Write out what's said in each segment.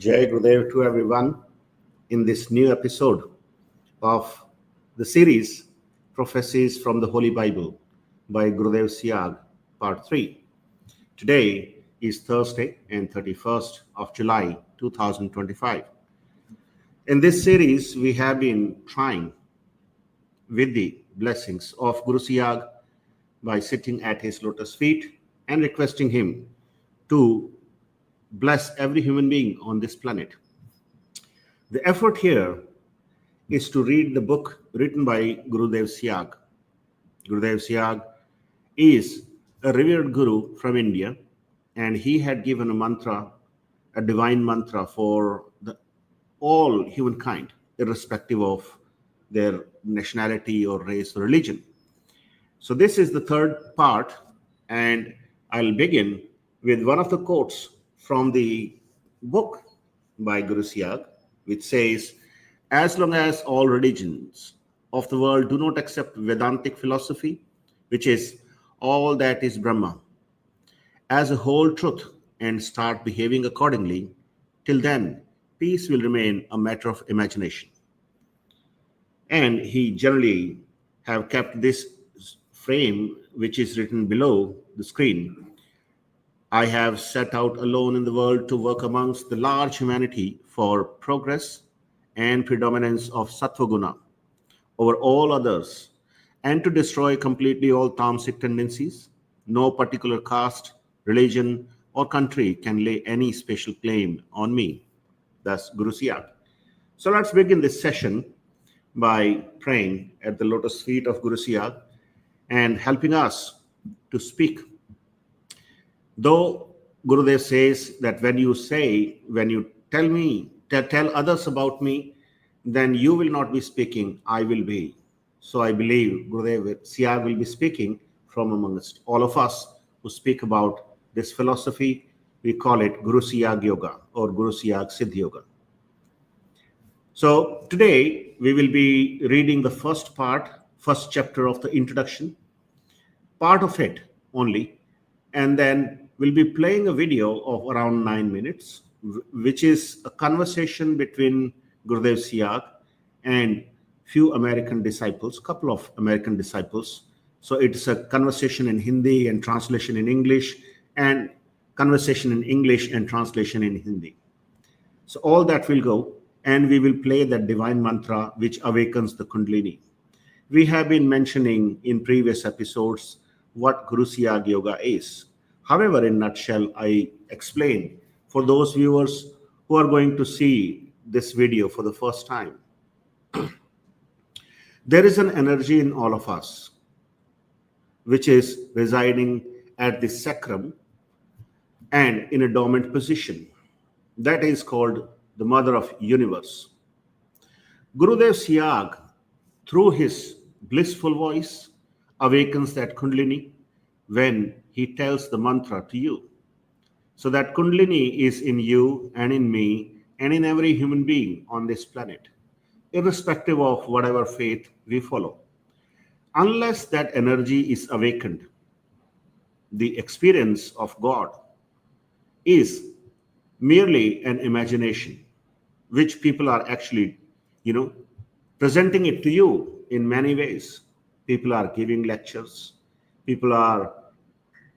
Jai Gurudev to everyone in this new episode of the series Prophecies from the Holy Bible by Gurudev Siyag, Part 3. Today is Thursday and 31st of July 2025. In this series, we have been trying with the blessings of Guru Siyag by sitting at his lotus feet and requesting him to bless every human being on this planet. The effort here is to read the book written by Gurudev Siyag. Gurudev Siyag is a revered guru from India, and he had given a mantra, a divine mantra for all humankind, irrespective of their nationality or race or religion. So this is the third part, and I'll begin with one of the quotes from the book by Guru Siyag, which says, as long as all religions of the world do not accept Vedantic philosophy, which is all that is Brahman, as a whole truth and start behaving accordingly, till then, peace will remain a matter of imagination. And he generally have kept this frame, which is written below the screen. I have set out alone in the world to work amongst the large humanity for progress and predominance of Sattva Guna over all others, and to destroy completely all tamasic tendencies. No particular caste, religion, or country can lay any special claim on me. That's Guru Siyag. So let's begin this session by praying at the lotus feet of Guru Siyag and helping us to speak. Though Gurudev says that when you tell others about me, then you will not be speaking, I will be. So I believe Gurudev Siyag will be speaking from amongst all of us who speak about this philosophy. We call it Guru Siyag Yoga or Guru Siyag Siddh Yoga. So today we will be reading the first chapter of the introduction, part of it only, and then we'll be playing a video of around 9 minutes, which is a conversation between Gurudev Siyag and couple of American disciples. So it's a conversation in Hindi and translation in English, and conversation in English and translation in Hindi. So all that will go, and we will play that divine mantra which awakens the Kundalini. We have been mentioning in previous episodes what Guru Siyag Yoga is. However, in a nutshell, I explain for those viewers who are going to see this video for the first time. There is an energy in all of us, which is residing at the sacrum and in a dormant position. That is called the Mother of Universe. Gurudev Siyag, through his blissful voice, awakens that Kundalini when he tells the mantra to you. So that Kundalini is in you and in me and in every human being on this planet, irrespective of whatever faith we follow. Unless that energy is awakened, the experience of God is merely an imagination, which people are actually, presenting it to you in many ways. People are giving lectures, people are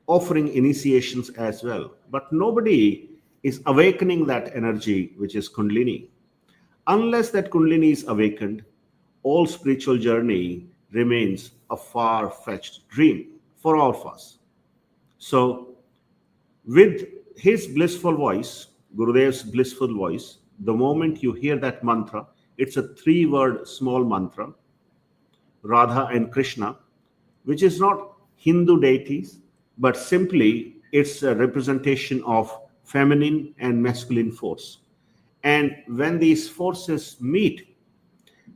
offering initiations as well, but nobody is awakening that energy, which is Kundalini. Unless that Kundalini is awakened, all spiritual journey remains a far-fetched dream for all of us. So with his blissful voice, Gurudev's blissful voice, the moment you hear that mantra, it's a 3-word small mantra, Radha and Krishna, which is not Hindu deities, but simply it's a representation of feminine and masculine force. And when these forces meet,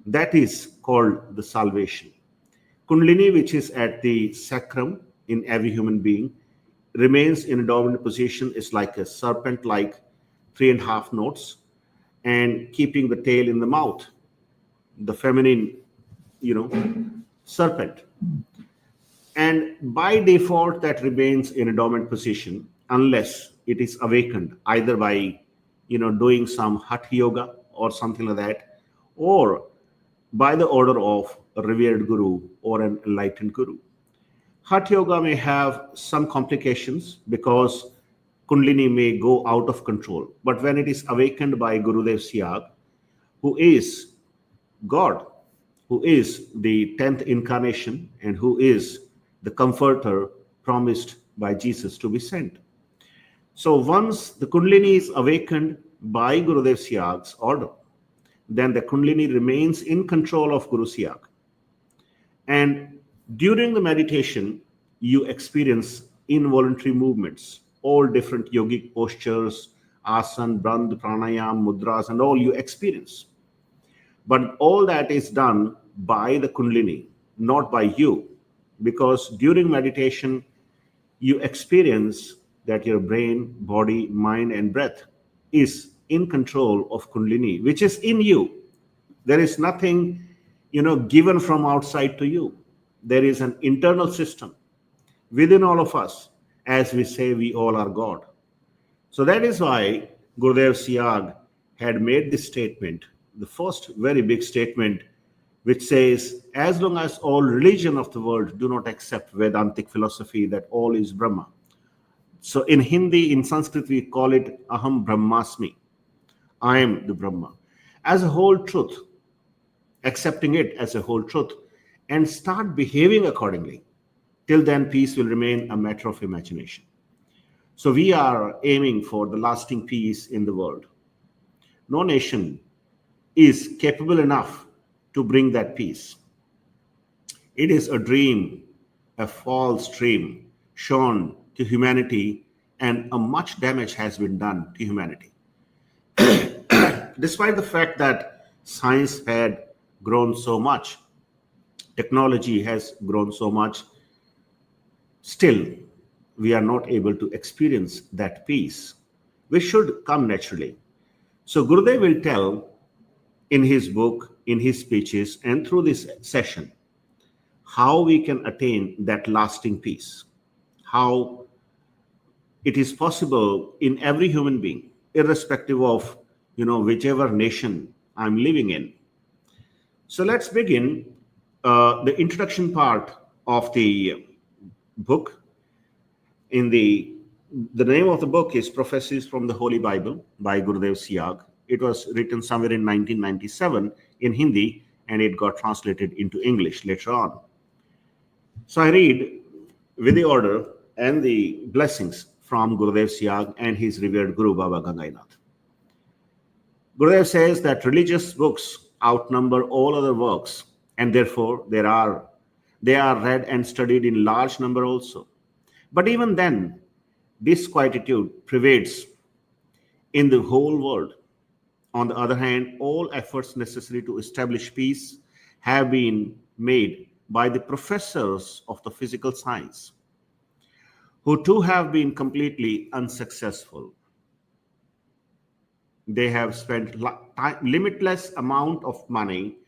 that is called the salvation. Kundalini, which is at the sacrum in every human being, remains in a dormant position. It's like a serpent, like 3.5 notes, and keeping the tail in the mouth, the feminine, serpent. And by default, that remains in a dormant position unless it is awakened either by, doing some hatha yoga or something like that, or by the order of a revered guru or an enlightened guru. Hatha yoga may have some complications because Kundalini may go out of control. But when it is awakened by Gurudev Siyag, who is God, who is the 10th incarnation, and who is the comforter promised by Jesus to be sent. So once the Kundalini is awakened by Gurudev Siyag's order, then the Kundalini remains in control of Guru Siyag. And during the meditation, you experience involuntary movements, all different yogic postures, asana, bandh, pranayam, mudras, and all you experience. But all that is done by the Kundalini, not by you, because during meditation, you experience that your brain, body, mind, and breath is in control of Kundalini, which is in you. There is nothing, given from outside to you. There is an internal system within all of us, as we say we all are God. So that is why Gurudev Siyag had made this statement, the first very big statement, which says, as long as all religion of the world do not accept Vedantic philosophy that all is Brahma. So in Hindi, in Sanskrit, we call it Aham Brahmasmi. I am the Brahma. As a whole truth, accepting it as a whole truth, and start behaving accordingly. Till then, peace will remain a matter of imagination. So we are aiming for the lasting peace in the world. No nation is capable enough to bring that peace. It is a dream, a false dream shown to humanity, and a much damage has been done to humanity. Despite the fact that science had grown so much, technology has grown so much, still we are not able to experience that peace, which should come naturally. So Gurudev will tell in his book, in his speeches, and through this session, how we can attain that lasting peace, how it is possible in every human being, irrespective of whichever nation I'm living in. So let's begin the introduction part of the book. In the name of the book is Prophecies from the Holy Bible by Gurudev Siyag. It was written somewhere in 1997 in Hindi, and it got translated into English later on. So I read with the order and the blessings from Gurudev Siyag and his revered Guru Baba Gangainath. Gurudev says that religious books outnumber all other works, and therefore they are read and studied in large number also. But even then, disquietude prevails in the whole world. On the other hand, all efforts necessary to establish peace have been made by the professors of the physical science, who too have been completely unsuccessful. They have spent limitless amount of money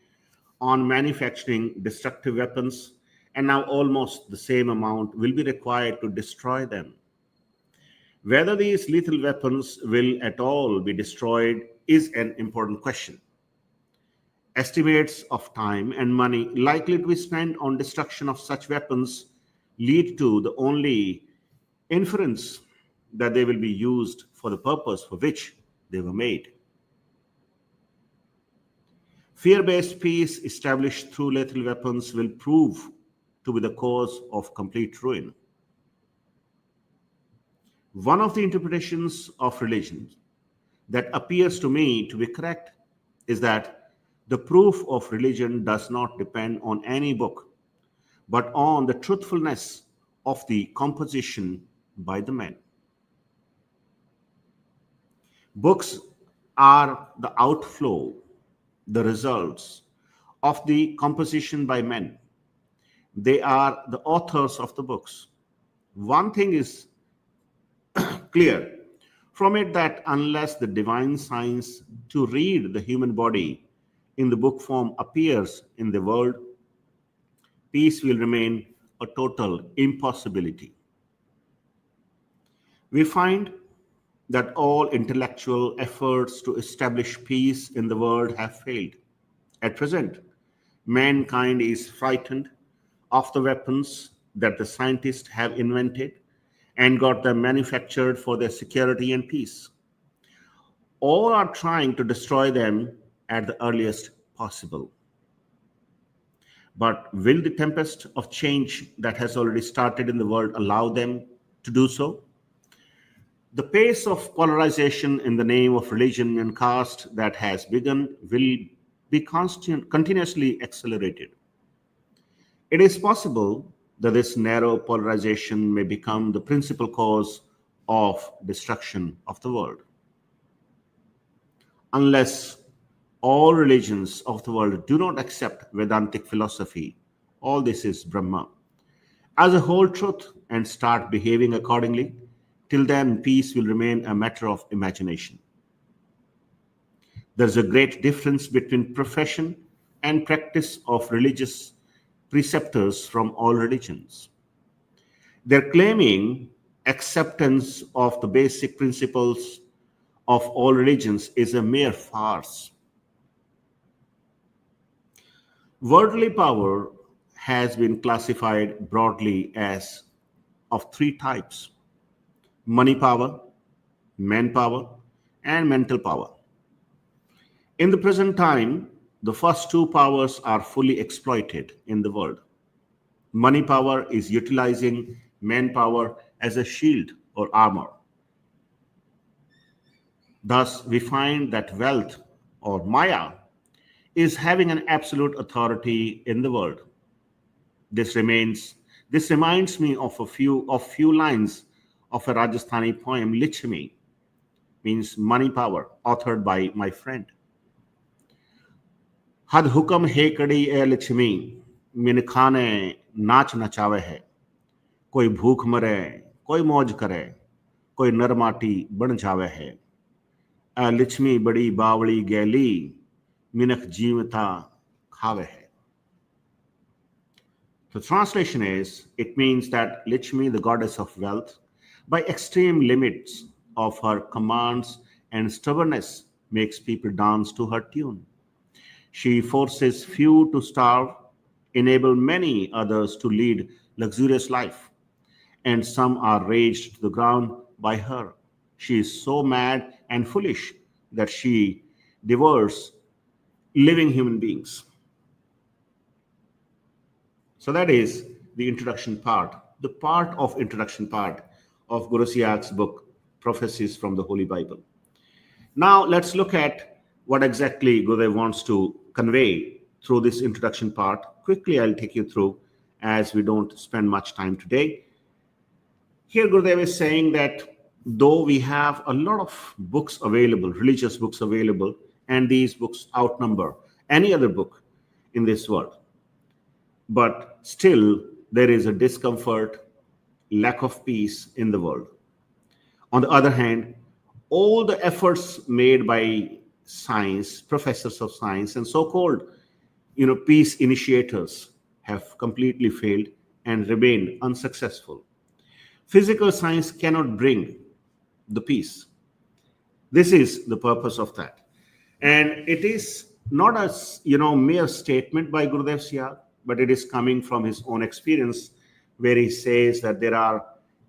on manufacturing destructive weapons, and now almost the same amount will be required to destroy them. Whether these lethal weapons will at all be destroyed is an important question. Estimates of time and money likely to be spent on destruction of such weapons lead to the only inference that they will be used for the purpose for which they were made. Fear-based peace established through lethal weapons will prove to be the cause of complete ruin. One of the interpretations of religion that appears to me to be correct is that the proof of religion does not depend on any book, but on the truthfulness of the composition by the men. Books are the outflow, the results of the composition by men. They are the authors of the books. One thing is clear from it, that unless the divine science to read the human body in the book form appears in the world, peace will remain a total impossibility. We find that all intellectual efforts to establish peace in the world have failed. At present, mankind is frightened of the weapons that the scientists have invented and got them manufactured for their security and peace. All are trying to destroy them at the earliest possible. But will the tempest of change that has already started in the world allow them to do so? The pace of polarization in the name of religion and caste that has begun will be continuously accelerated. It is possible that this narrow polarization may become the principal cause of destruction of the world. Unless all religions of the world do not accept Vedantic philosophy, all this is Brahma, as a whole truth and start behaving accordingly, till then peace will remain a matter of imagination. There is a great difference between profession and practice of religious preceptors from all religions. They're claiming acceptance of the basic principles of all religions is a mere farce. Worldly power has been classified broadly as of three types: money power, manpower, and mental power. In the present time, the first two powers are fully exploited in the world. Money power is utilizing manpower as a shield or armor. Thus, we find that wealth or Maya is having an absolute authority in the world. This reminds me of few lines of a Rajasthani poem, Lichmi, means money power, authored by my friend. हद हुक्म है कड़ी ए लक्ष्मी मिन खाने नाच नचावे है कोई भूख मरे कोई मौज करे कोई नर माटी बन जावे है ए लक्ष्मी बड़ी बावड़ी गैली मिनख जीवता खावे है. The translation is, it means that Lakshmi, the goddess of wealth, by extreme limits of her commands and stubbornness, makes people dance to her tune. She forces few to starve, enable many others to lead luxurious life, and some are razed to the ground by her. She is so mad and foolish that she devours living human beings. So that is the introduction part, the part of introduction part of Guru Siyag's book, Prophecies from the Holy Bible. Now let's look at what exactly Gurudev wants to convey through this introduction part. Quickly, I'll take you through as we don't spend much time today. Here Gurudev is saying that though we have a lot of books available, religious books available, and these books outnumber any other book in this world, but still there is a discomfort, lack of peace in the world. On the other hand, all the efforts made by science, professors of science, and so-called peace initiators have completely failed and remained unsuccessful. Physical science cannot bring the peace. This is the purpose of that. And it is not a mere statement by Gurudev Siyag, but it is coming from his own experience, where he says that there are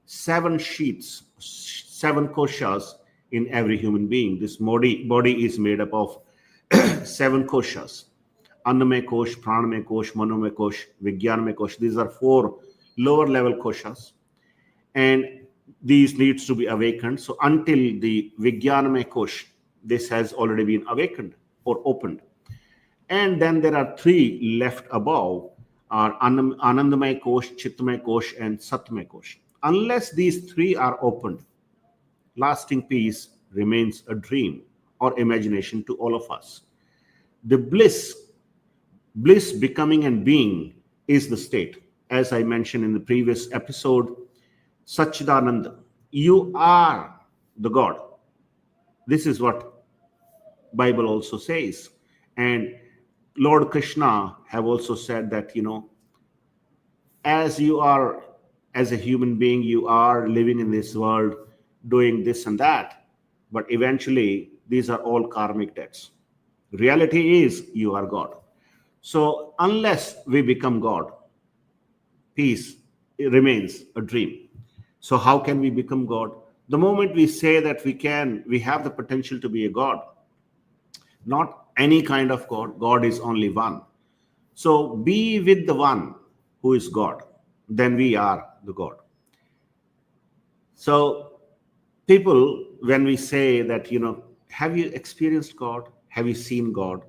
7 sheets, 7 koshas in every human being. This body is made up of 7 koshas. Annamay kosh, pranamay kosh, manomay kosh, vigyanamay kosh. These are 4 lower level koshas. And these needs to be awakened. So until the vigyanamay kosh, this has already been awakened or opened. And then there are 3 left above, are Anandamay Kosh, Chittamay Kosh, and Satmay Kosh. Unless these 3 are opened, lasting peace remains a dream or imagination to all of us. The bliss becoming and being is the state. As I mentioned in the previous episode, Satchidananda, you are the God. This is what Bible also says. And Lord Krishna have also said that, as you are, as a human being, you are living in this world, doing this and that. but eventually these are all karmic debts. Reality is you are God. So unless we become God, peace remains a dream. So how can we become God? The moment we say that we have the potential to be a God, not any kind of God. God is only one. So be with the one who is God. Then we are the God. So people, when we say that, have you experienced God? Have you seen God?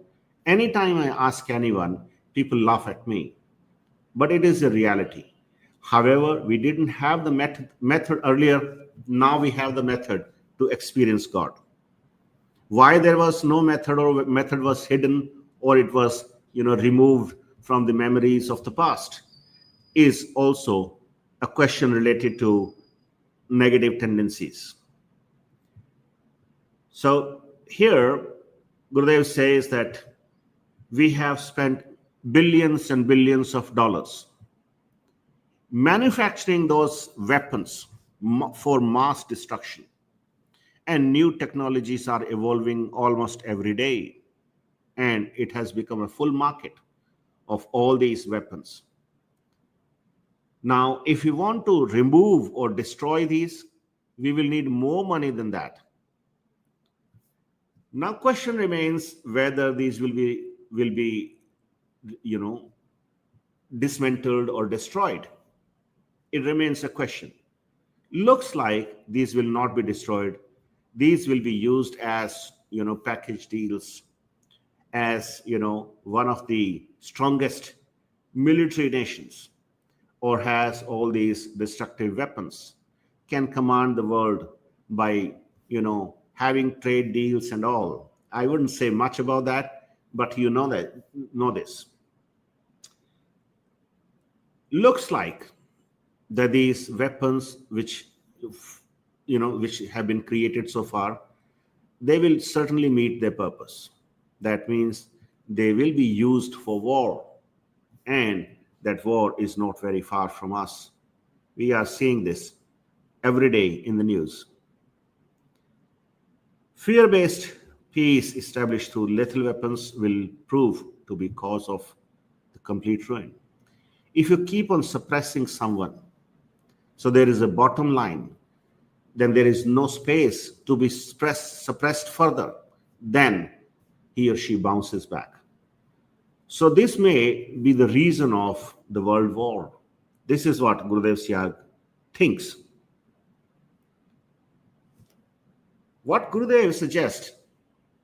Anytime I ask anyone, people laugh at me. But it is a reality. However, we didn't have the method earlier. Now we have the method to experience God. Why there was no method, or method was hidden, or it was removed from the memories of the past, is also a question related to negative tendencies. So here Gurudev says that we have spent billions and billions of dollars manufacturing those weapons for mass destruction, and new technologies are evolving almost every day, and it has become a full market of all these weapons. Now, if we want to remove or destroy these, we will need more money than that. Now, question remains whether these will be dismantled or destroyed. It remains a question. Looks like these will not be destroyed. These will be used as package deals, as one of the strongest military nations, or has all these destructive weapons, can command the world by having trade deals and all. I wouldn't say much about that, but know this. Looks like that these weapons which have been created so far, they will certainly meet their purpose. That means they will be used for war, and that war is not very far from us. We are seeing this every day in the news. Fear-based peace established through lethal weapons will prove to be cause of the complete ruin. If you keep on suppressing someone, so there is a bottom line, then there is no space to be suppressed further, then he or she bounces back. So this may be the reason of the world war. This is what Gurudev Siyag thinks. What Gurudev suggests,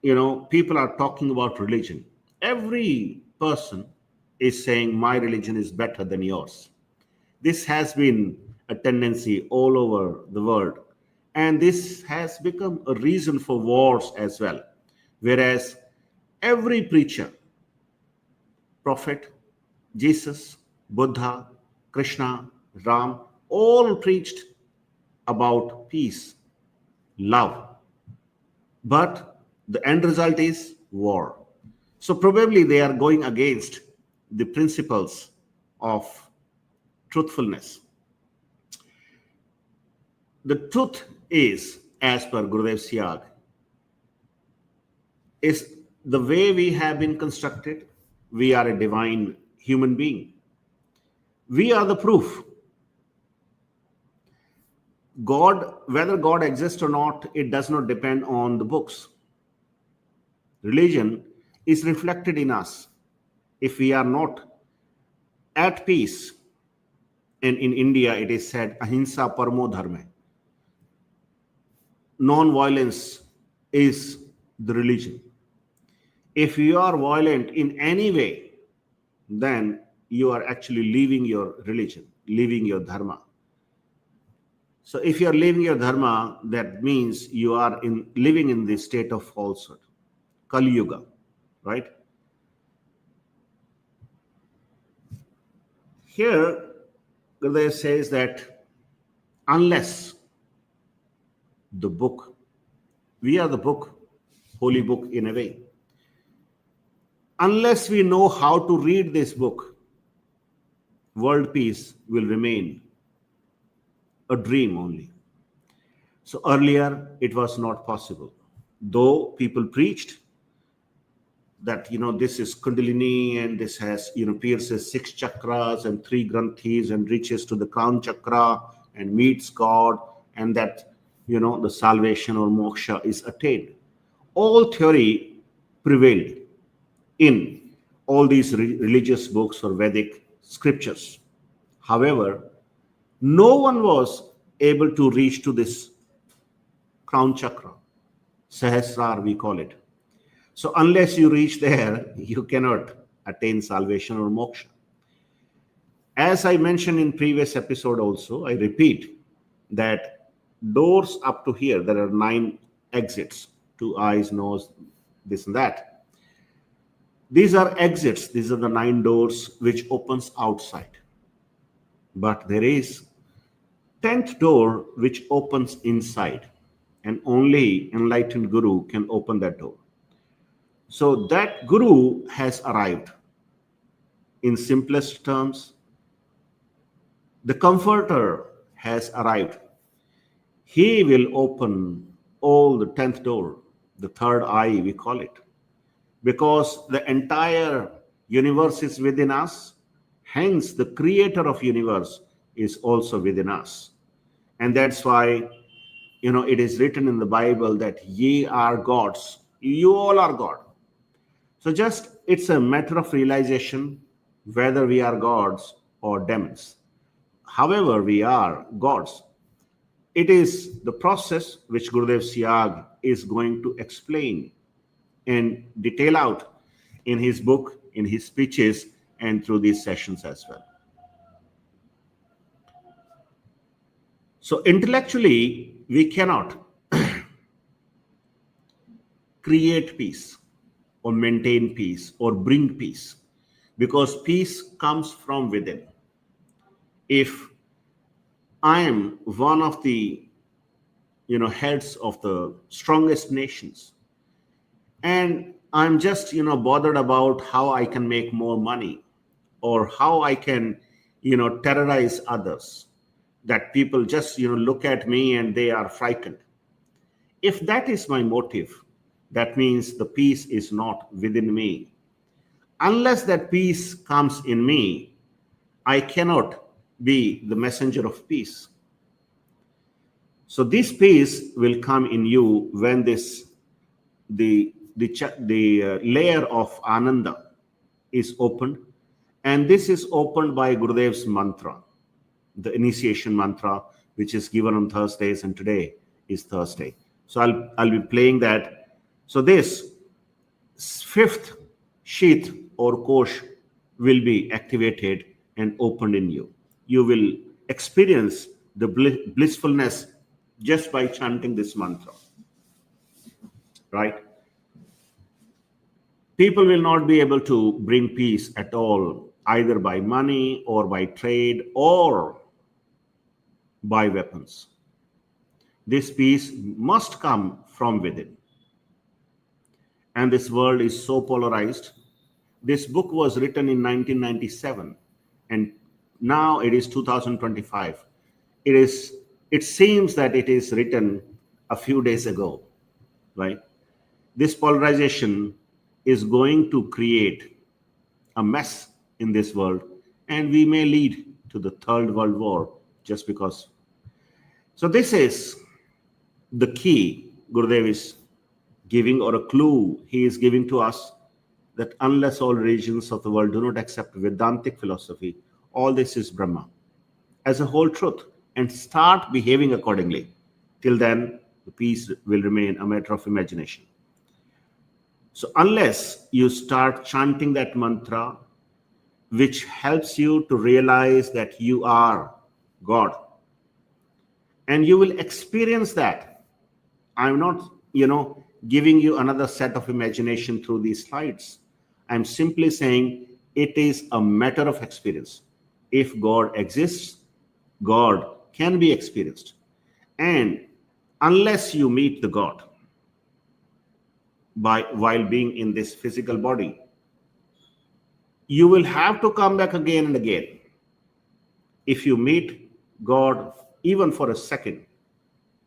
people are talking about religion. Every person is saying my religion is better than yours. This has been a tendency all over the world, and this has become a reason for wars as well. Whereas every preacher, prophet, Jesus, Buddha, Krishna, Ram, all preached about peace, love. But the end result is war. So probably they are going against the principles of truthfulness. The truth is, as per Gurudev Siyag, is the way we have been constructed. We are a divine human being. We are the proof. God, whether God exists or not, it does not depend on the books. Religion is reflected in us. If we are not at peace, and in India it is said, ahimsa paramo dharma. Non-violence is the religion. If you are violent in any way, then you are actually leaving your religion, leaving your dharma. So if you are leaving your dharma, that means you are living in the state of falsehood, Kali Yuga, right? Here, Gurudev says that unless the book, we are the book, holy book in a way. Unless we know how to read this book, world peace will remain a dream only. So earlier it was not possible. Though people preached that this is Kundalini and this has pierces 6 chakras and 3 granthis and reaches to the crown chakra and meets God, and that the salvation or moksha is attained. All theory prevailed in all these religious books or Vedic scriptures. However, no one was able to reach to this crown chakra, Sahasrar we call it. So unless you reach there, you cannot attain salvation or moksha. As I mentioned in previous episode also, I repeat that doors up to here, there are 9 exits, 2 eyes, nose, this and that. These are exits. These are the 9 doors which opens outside. But there is 10th door which opens inside, and only enlightened Guru can open that door. So that Guru has arrived. In simplest terms, the Comforter has arrived. He will open all the 10th door, the third eye we call it, because the entire universe is within us. Hence, the creator of universe is also within us. And that's why, it is written in the Bible that ye are gods. You all are God. So just it's a matter of realization whether we are gods or demons. However, we are gods. It is the process which Gurudev Siyag is going to explain and detail out in his book, in his speeches, and through these sessions as well. So intellectually, we cannot create peace or maintain peace or bring peace, because peace comes from within. If I am one of the heads of the strongest nations, and I'm just bothered about how I can make more money or how I can terrorize others, that people just look at me and they are frightened. If that is my motive, that means the peace is not within me. Unless that peace comes in me, I cannot be the messenger of peace. So this peace will come in you when the layer of Ananda is opened, and this is opened by Gurudev's mantra, the initiation mantra, which is given on Thursdays, and today is Thursday. So I'll be playing that. So this 5th sheath or kosh will be activated and opened in you. You will experience the blissfulness just by chanting this mantra, right? People will not be able to bring peace at all, either by money or by trade or by weapons. This peace must come from within. And this world is so polarized. This book was written in 1997, and now it is 2025. It seems that it is written a few days ago, right? This polarization is going to create a mess in this world, and we may lead to the Third World War just because. So this is the key Gurudev is giving, or a clue he is giving to us, that unless all religions of the world do not accept Vedantic philosophy, all this is Brahma as a whole truth, and start behaving accordingly. Till then, the peace will remain a matter of imagination. So unless you start chanting that mantra, which helps you to realize that you are God, and you will experience that. I'm not, giving you another set of imagination through these slides. I'm simply saying it is a matter of experience. If God exists, God can be experienced. And unless you meet the God while being in this physical body, you will have to come back again and again. If you meet God even for a second,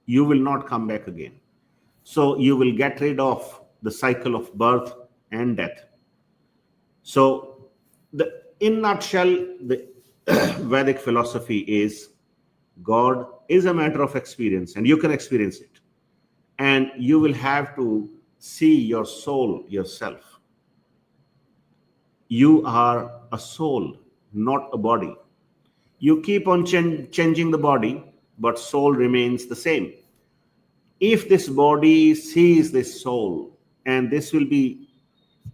You will not come back again. So you will get rid of the cycle of birth and death. So, in nutshell, the Vedic philosophy is God is a matter of experience, and you can experience it. And you will have to see your soul yourself. You are a soul, not a body. You keep on changing the body, but soul remains the same. If this body sees this soul, and this will be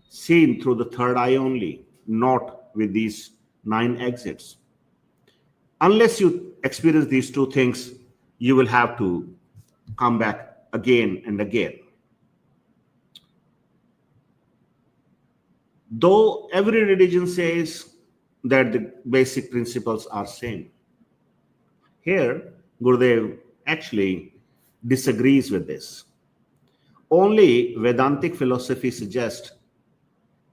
seen through the third eye only, not with these 9 exits. Unless you experience these two things, you will have to come back again and again. Though every religion says that the basic principles are same, here Gurudev actually disagrees with this. Only Vedantic philosophy suggests,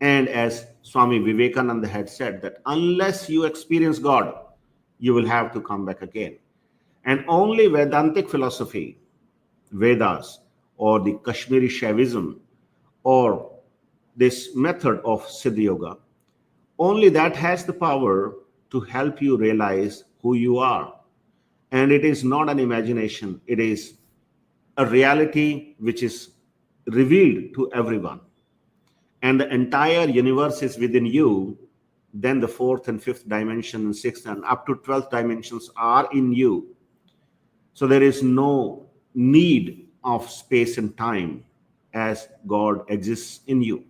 and as Swami Vivekananda had said, that unless you experience God, you will have to come back again. And only Vedantic philosophy, Vedas, or the Kashmiri Shaivism, or this method of Siddha Yoga, only that has the power to help you realize who you are. And it is not an imagination, it is a reality which is revealed to everyone. And the entire universe is within you. Then the 4th and 5th dimension and 6th and up to 12th dimensions are in you. So there is no need of space and time, as God exists in you.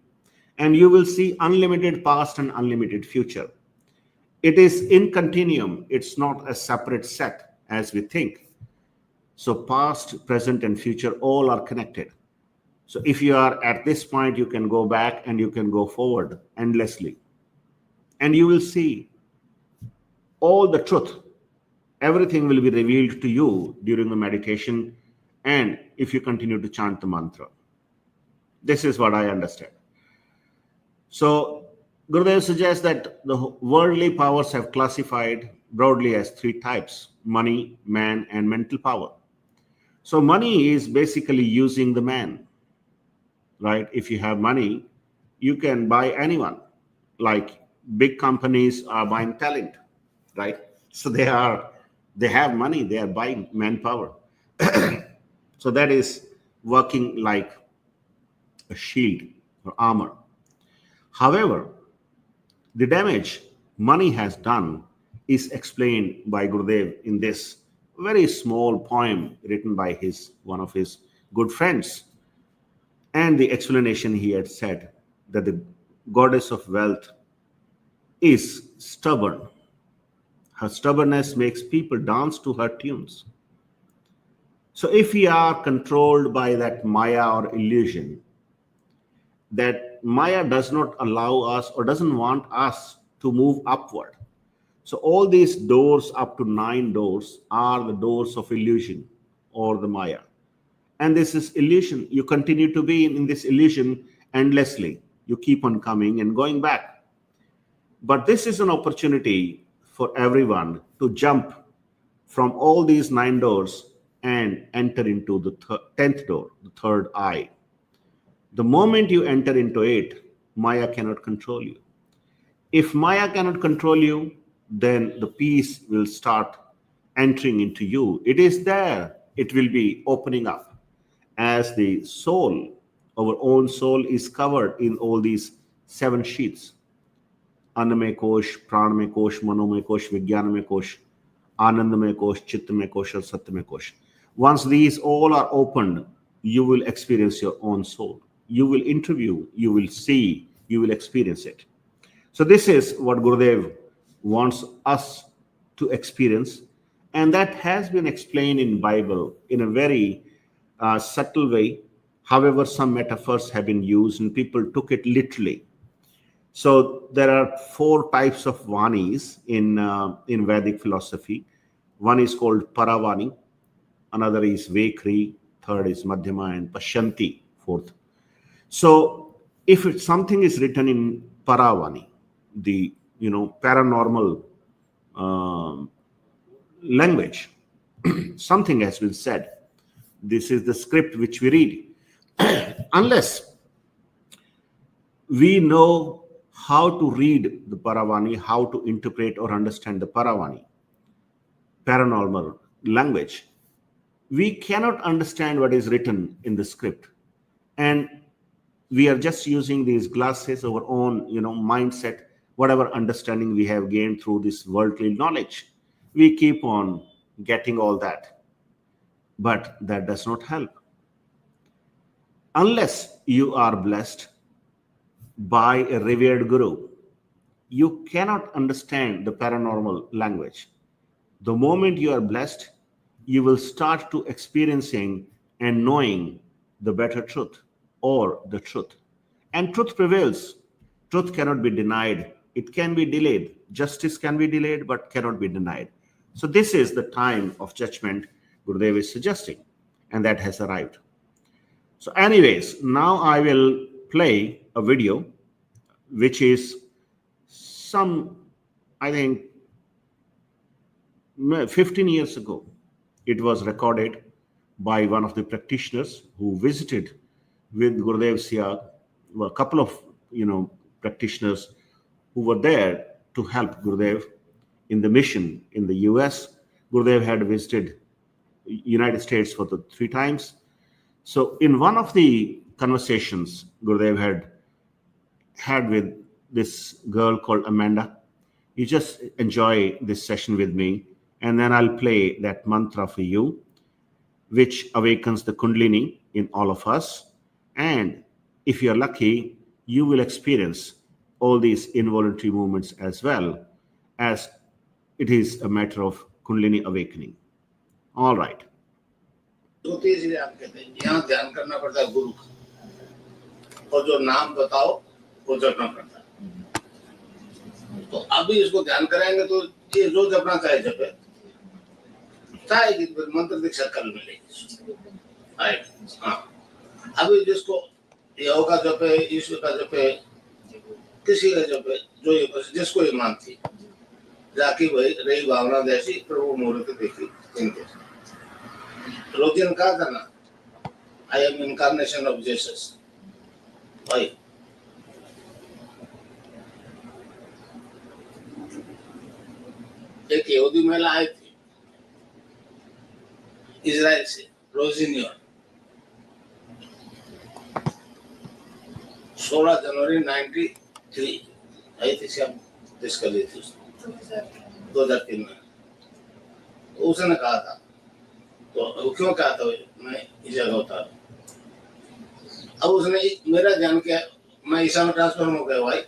And you will see unlimited past and unlimited future. It is in continuum. It's not a separate set as we think. So past, present, and future all are connected. So if you are at this point, you can go back and you can go forward endlessly. And you will see all the truth. Everything will be revealed to you during the meditation and if you continue to chant the mantra. This is what I understand. So Gurudev suggests that the worldly powers have classified broadly as 3 types: money, man, and mental power. So money is basically using the man, right? If you have money, you can buy anyone. Like big companies are buying talent, right? So they have money, they are buying manpower. So that is working like a shield or armor. However, the damage money has done is explained by Gurudev in this very small poem written by one of his good friends. And the explanation he had said that the goddess of wealth is stubborn. Her stubbornness makes people dance to her tunes. So if we are controlled by that Maya or illusion, that Maya does not allow us or doesn't want us to move upward. So all these doors, up to 9 doors, are the doors of illusion or the Maya. And this is illusion. You continue to be in this illusion endlessly. You keep on coming and going back. But this is an opportunity for everyone to jump from all these 9 doors and enter into the 10th door, the third eye. The moment you enter into it, Maya cannot control you. If Maya cannot control you, then the peace will start entering into you. It is there. It will be opening up. As the soul, our own soul is covered in all these 7 sheets. Anname kosh, praname kosh, manome kosh, vijnaname kosh, anandame kosh, chittame kosh, or satyame kosh. Once these all are opened, you will experience your own soul. You will interview, you will see, you will experience it. So this is what Gurudev wants us to experience. And that has been explained in Bible in a very subtle way. However, some metaphors have been used and people took it literally. So there are 4 types of vanis in Vedic philosophy. One is called Paravani, another is Vaikri, third is Madhyama, and Pashyanti, fourth. So if something is written in Paravani, the paranormal language, something has been said. This is the script which we read. Unless we know how to read the Paravani, how to interpret or understand the Paravani, paranormal language, we cannot understand what is written in the script. And we are just using these glasses, our own, mindset, whatever understanding we have gained through this worldly knowledge. We keep on getting all that. But that does not help. Unless you are blessed by a revered guru, you cannot understand the paranormal language. The moment you are blessed, you will start to experiencing and knowing the better truth or the truth. And truth prevails. Truth cannot be denied. It can be delayed. Justice can be delayed but cannot be denied. So this is the time of judgment Gurudev is suggesting, and that has arrived. So anyways, now I will play a video which is some, I think, 15 years ago. It was recorded by one of the practitioners who visited with Gurudev Siyag. Well, a couple of practitioners who were there to help Gurudev in the mission in the US. Gurudev had visited United States for the 3 times. So in one of the conversations Gurudev had with this girl called Amanda, you just enjoy this session with me, and then I'll play that mantra for you, which awakens the Kundalini in all of us. And if you're lucky, you will experience all these involuntary movements as well, as it is a matter of Kundalini awakening. All right. इसलिए आप कहते हैं यहाँ ध्यान करना पड़ता है गुरु का, और जो नाम बताओ वो जपना पड़ता है। तो अभी इसको ध्यान कराएंगे तो ये जो जपना चाहे जपे, चाहे मंत्र दीक्षा कल मिलेगी। हाँ, अभी जिसको योग का जपे, ईश्वर का जपे, किसी का जपे, जो ये जिसको ये मानती, जाके भाई रही भावना जैसी प्रभु मुहूर्त देखी इनके रोजिन कहा था ना, I am incarnation of Jesus. भाई एक यहूदी महिला आई थी इजराइल से, रोजिनियर, 16 जनवरी 93 आई थी, शायद जिसका ली थी 2003 में। उसने कहा था, तो क्यों कहा था मैं इस जगह उतार। अब उसने मेरा ध्यान किया, मैं ईसा में ट्रांसफर हो गया भाई,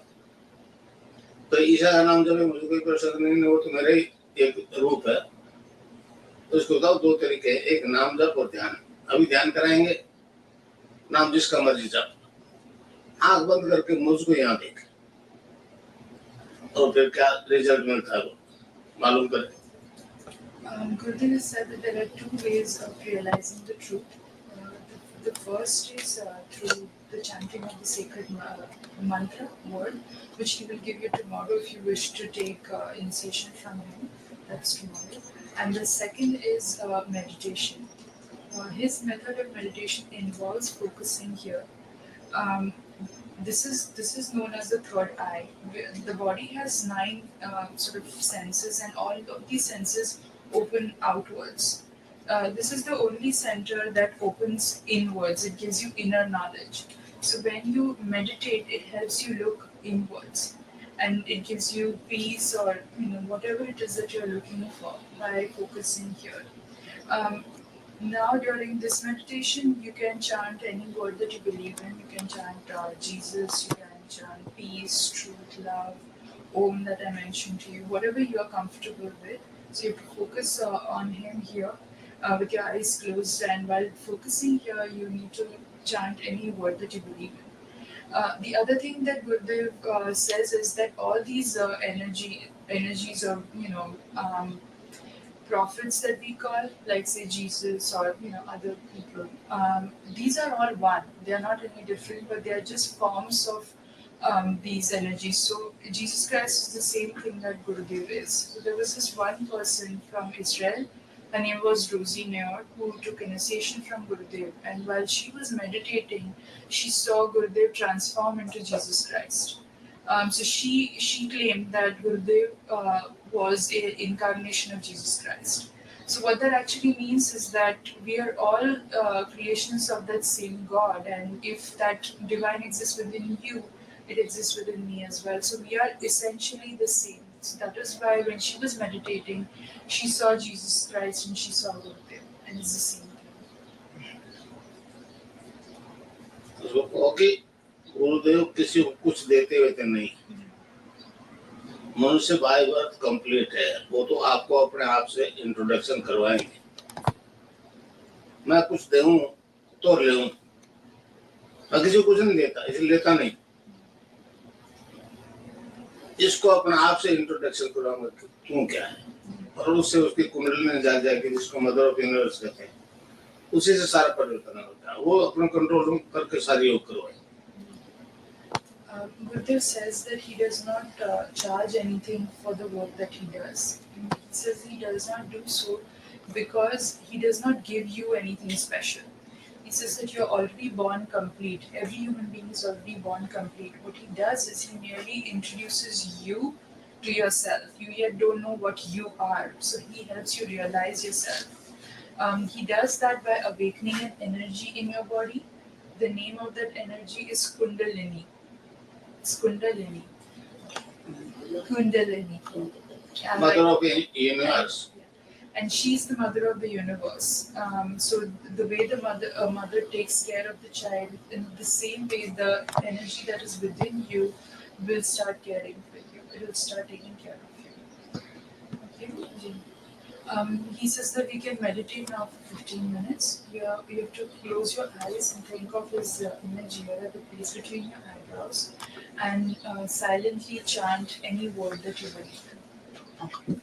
तो ईसा का नाम जब मुझे कोई प्रश्न नहीं, वो तो मेरा ही एक रूप है। तो इसको बताओ 2 तरीके, एक नाम जप और ध्यान। अभी ध्यान कराएंगे, नाम जिसका मर्जी जप, आंख बंद करके मुझको यहाँ देख, और फिर क्या रिजल्ट मिलता है वो मालूम करें। Gurudev has said that there are 2 ways of realizing the truth. The first is through the chanting of the sacred mantra word, which he will give you tomorrow if you wish to take initiation from him. That's tomorrow. And the second is meditation. His method of meditation involves focusing here. This is known as the third eye. The body has 9 sort of senses, and all of these senses open outwards. This is the only center that opens inwards. It gives you inner knowledge. So when you meditate, it helps you look inwards, and it gives you peace, or whatever it is that you're looking for by focusing here. Now during this meditation, you can chant any word that you believe in. You can chant Jesus, you can chant peace, truth, love, Om that I mentioned to you, whatever you are comfortable with. So you have to focus on him here with your eyes closed, and while focusing here, you need to chant any word that you believe in. The other thing that Gurudev says is that all these energies of prophets that we call, like say Jesus or other people, these are all one. They are not any different, but they are just forms of these energies. So Jesus Christ is the same thing that Gurudev is. So there was this one person from Israel Her name was Rosie Nair, who took initiation from Gurudev. And while she was meditating, she saw Gurudev transform into Jesus Christ. So she claimed that Gurudev was an incarnation of Jesus Christ. So what that actually means is that we are all creations of that same God, and if that divine exists within you, it exists within me as well. So we are essentially the same. So that is why when she was meditating, she saw Jesus Christ and she saw Gurudev, and it's the same thing. उसको कहो कि गुरुदेव किसी को कुछ देते हुए तो नहीं, मनुष्य बाय बर्थ कंप्लीट है, वो तो आपको अपने आप से इंट्रोडक्शन करवाएंगे। मैं कुछ दूं तो ले लूं, मैं किसी को कुछ नहीं देता, इसलिए लेता नहीं, इसको अपने आप से इंट्रोडक्शन करवाऊंगा कि तू क्या है, और उससे उसकी कुंडली में जाग जाएगी, जिसको मदर ऑफ यूनिवर्स कहते हैं, उसी से सारा परिवर्तन होता है। वो अपना कंट्रोल रूम करके सारी योग करवाए। Gurudev says that he does not charge anything for the work that he does. He says he does not do so because he does not give you anything special. He says that you're already born complete. Every human being is already born complete. What he does is he merely introduces you to yourself. You yet don't know what you are, so he helps you realize yourself. He does that by awakening an energy in your body. The name of that energy is Kundalini. It's Kundalini. Kundalini. Mother of universe. And she's the mother of the universe. So the way the mother takes care of the child, in the same way, the energy that is within you will start caring for you. It will start taking care of you. Okay. He says that we can meditate now for 15 minutes. You have to close your eyes and think of his image here at the place between your eyebrows, and silently chant any word that you believe in. Okay.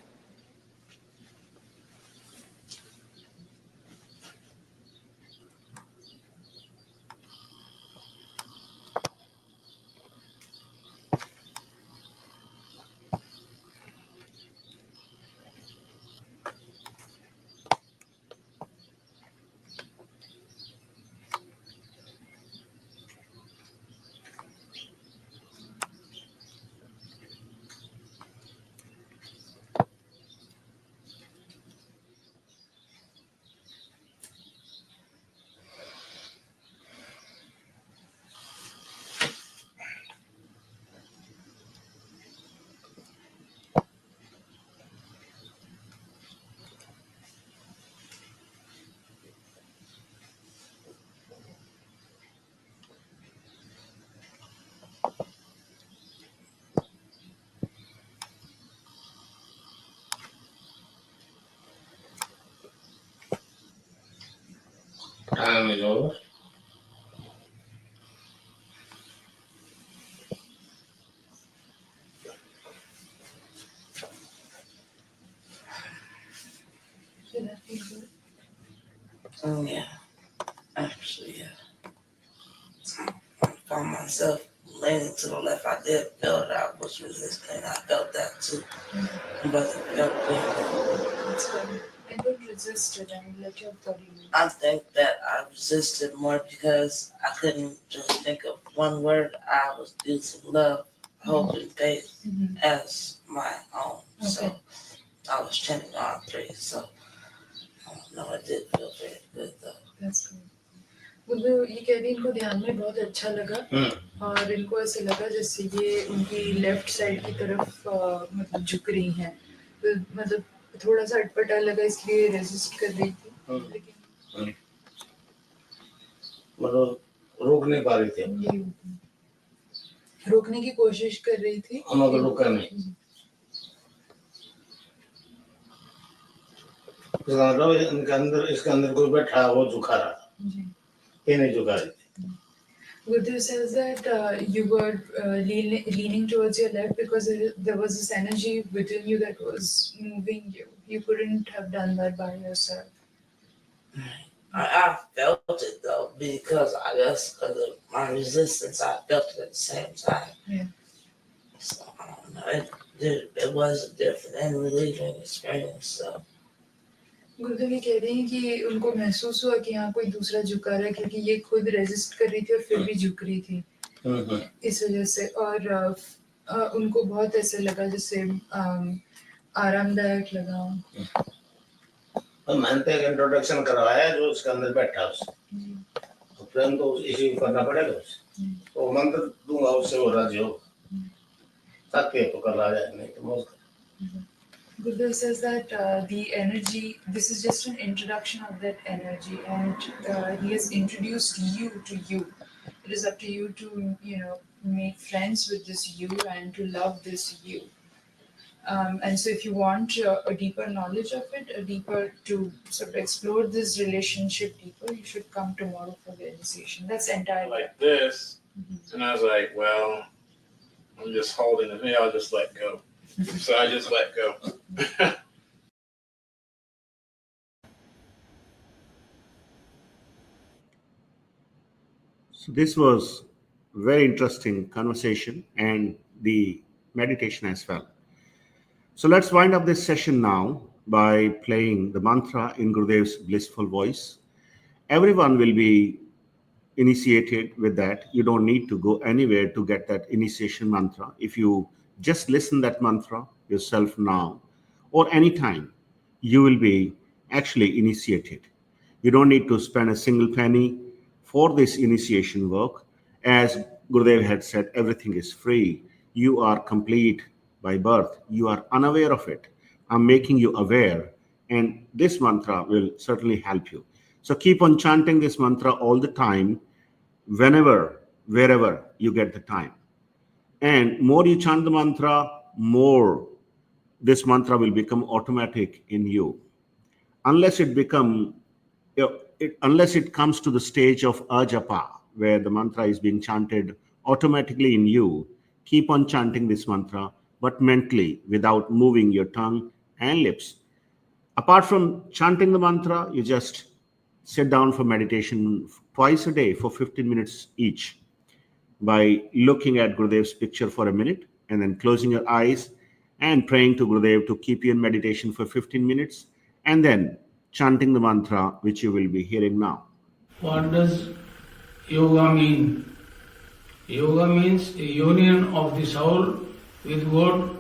Time is over. Did that feel good? Yeah, actually, yeah. I found myself leaning to the left. I did feel it. I was resisting. I felt that too. But it felt good. That's good. And don't resist it and let your body move. I think that I resisted more because I couldn't just think of one word. I was using love, hope, and faith as my own. Okay. So I was chanting all three. So no, it did feel very good though. That's good. मुझे ये कह रही इनको ध्यान में बहुत अच्छा लगा और इनको ऐसे लगा जैसे ये उनकी लेफ्ट साइड की तरफ मतलब झुक रही हैं, तो मतलब थोड़ा सा अटपटा लगा इसलिए रेजिस्ट कर रही थी, लेकिन मतलब रोक नहीं पा रही थी, रोकने की कोशिश कर रही थी मगर रुका नहीं। इसका मतलब इसके अंदर कोई बैठा वो झुका रहा था, ये नहीं झुका रही थी। Gurudev says that you were leaning towards your left because there was this energy within you that was moving you. You couldn't have done that by yourself. I felt it though because I guess because of my resistance, I felt it at the same time. Yeah. So I don't know. It was a different and relieving experience. So गुरुदेव ये कह रहे हैं कि उनको महसूस हुआ कि यहाँ कोई दूसरा झुका रहा है, क्योंकि ये खुद रेजिस्ट कर रही थी और फिर भी झुक रही थी इस वजह से। और उनको बहुत ऐसे लगा जैसे आरामदायक लगा। तो मैंने तो एक इंट्रोडक्शन करवाया जो उसके अंदर बैठा उससे, तो प्रेम तो इसी को करना पड़ेगा उससे। तो मंत्र दूंगा उससे वो राजी हो सकते तो कर रहा है, नहीं तो मौज कर। Gurudev says that the energy, this is just an introduction of that energy, and he has introduced you to you. It is up to you to, make friends with this you and to love this you. And so if you want a deeper knowledge of it, to sort of explore this relationship deeper, you should come tomorrow for the initiation. That's entirely like this. And I was like, well, I'm just holding it. Maybe I'll just let go. So I just let go. So this was very interesting conversation and the meditation as well. So let's wind up this session now by playing the mantra in Gurudev's blissful voice. Everyone will be initiated with that. You don't need to go anywhere to get that initiation mantra. If you just listen that mantra yourself now or anytime, you will be actually initiated. You don't need to spend a single penny for this initiation work. As Gurudev had said, everything is free. You are complete by birth. You are unaware of it. I'm making you aware, and this mantra will certainly help you. So keep on chanting this mantra all the time, whenever, wherever you get the time. And more you chant the mantra, more this mantra will become automatic in you. Unless it comes to the stage of ajapa, where the mantra is being chanted automatically in you, keep on chanting this mantra, but mentally, without moving your tongue and lips. Apart from chanting the mantra, you just sit down for meditation twice a day for 15 minutes each by looking at Gurudev's picture for a minute and then closing your eyes and praying to Gurudev to keep you in meditation for 15 minutes and then chanting the mantra which you will be hearing now. What does yoga mean? Yoga means a union of the soul with God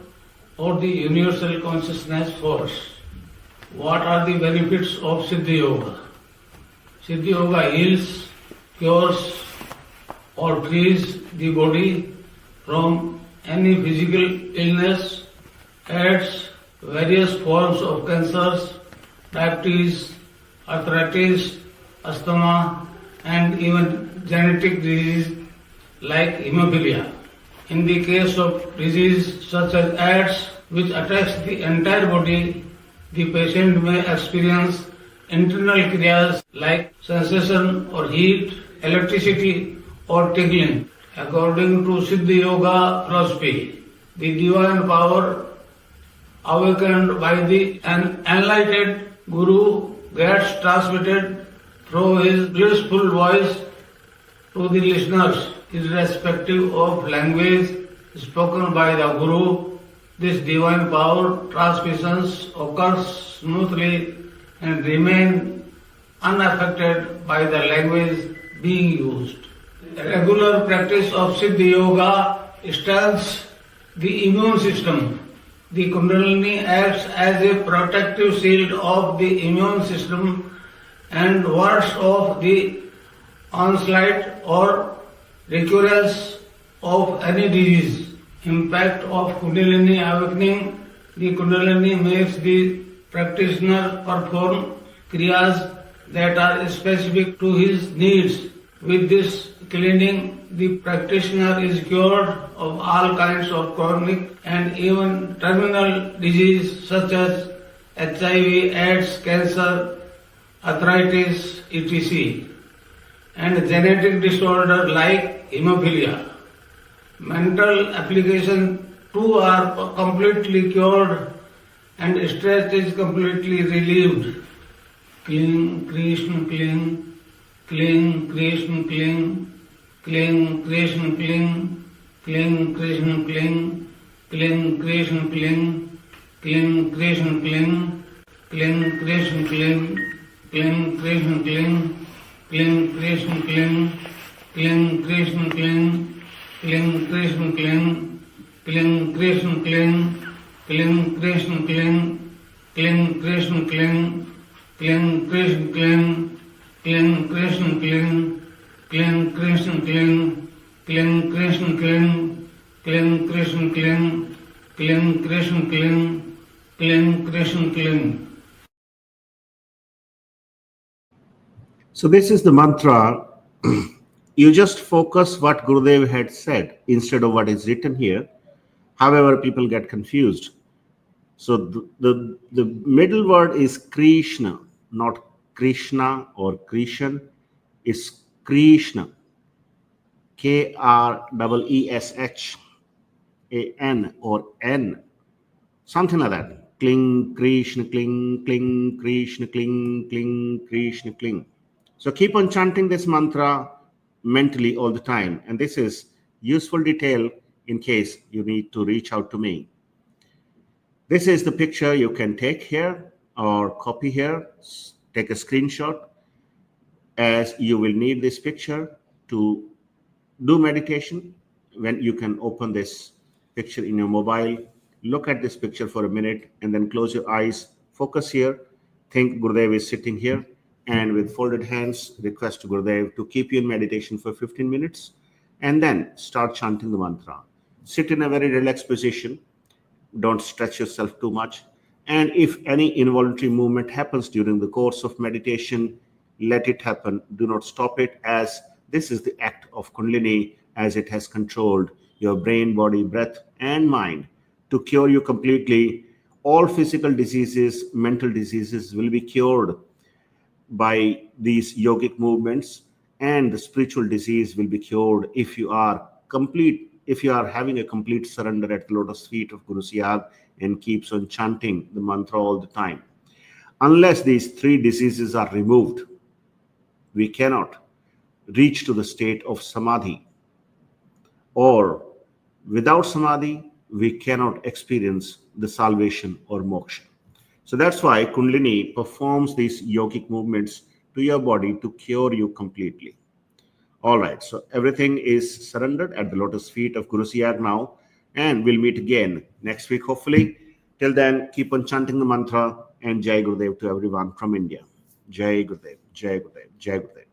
or the universal consciousness force. What are the benefits of Siddhi Yoga? Siddhi Yoga heals, cures or frees the body from any physical illness, adds various forms of cancers, diabetes, arthritis, asthma, and even genetic disease like hemophilia. In the case of disease such as AIDS, which attacks the entire body, the patient may experience internal kriyas like sensation or heat, electricity or tingling. According to Siddhi Yoga philosophy, the divine power awakened by the enlightened Guru gets transmitted through his blissful voice to the listeners, irrespective of language spoken by the Guru. This divine power transmissions occurs smoothly and remain unaffected by the language being used. Regular practice of Siddhi Yoga strengthens the immune system. The Kundalini acts as a protective shield of the immune system and wards off the onslaught or recurrence of any disease. Impact of Kundalini awakening. The Kundalini makes the practitioner perform kriyas that are specific to his needs. With this cleaning, the practitioner is cured of all kinds of chronic and even terminal disease such as HIV, AIDS, cancer, arthritis, etc. and genetic disorder like hemophilia. Mental application too are completely cured and stress is completely relieved. Cling, Krishna, cling. Cling, Krishna, cling. Cling, Krishna, cling. Cling, Krishna, cling. Cling, Krishna, cling. Cling, Krishna, cling. Kling Krishna Kling, Kling Krishna Kling, Kling Krishna Kling, Kling Krishna Kling, Kling Krishna Kling, Kling Krishna Kling, Kling Krishna Kling, Kling Krishna Kling, Kling Krishna Kling, Kling Krishna Kling, Kling Krishna Kling, Kling Krishna Kling, Kling Krishna Kling, Kling Krishna Kling, Kling Krishna Kling. So this is the mantra. You just focus what Gurudev had said instead of what is written here. However, people get confused. So the middle word is Krishna, not Krishna or Krishan. It's Krishna. Kreshshan or N. Something like that. Kling, Krishna, kling, kling, Krishna, kling, kling, Krishna, kling. So keep on chanting this mantra mentally all the time. And this is useful detail in case you need to reach out to me. This is the picture you can take here or copy here. Take a screenshot, as you will need this picture to do meditation. When you can open this picture in your mobile, look at this picture for a minute and then close your eyes, focus here, think Gurudev is sitting here, and with folded hands request Gurudev to keep you in meditation for 15 minutes and then start chanting the mantra. Sit in a very relaxed position, don't stretch yourself too much, and if any involuntary movement happens during the course of meditation, let it happen. Do not stop it, as this is the act of Kundalini, as it has controlled your brain, body, breath, and mind to cure you completely. All physical diseases, mental diseases will be cured by these yogic movements, and the spiritual disease will be cured if you are having a complete surrender at the lotus feet of Guru Siyag and keeps on chanting the mantra all the time. Unless these three diseases are removed, we cannot reach to the state of samadhi, or without samadhi, we cannot experience the salvation or moksha. So that's why Kundalini performs these yogic movements to your body to cure you completely. All right, so everything is surrendered at the lotus feet of Guru Siyag now, and we'll meet again next week, hopefully. Till then, keep on chanting the mantra, and Jai Gurudev to everyone from India. Jai Gurudev, Jai Gurudev, Jai Gurudev.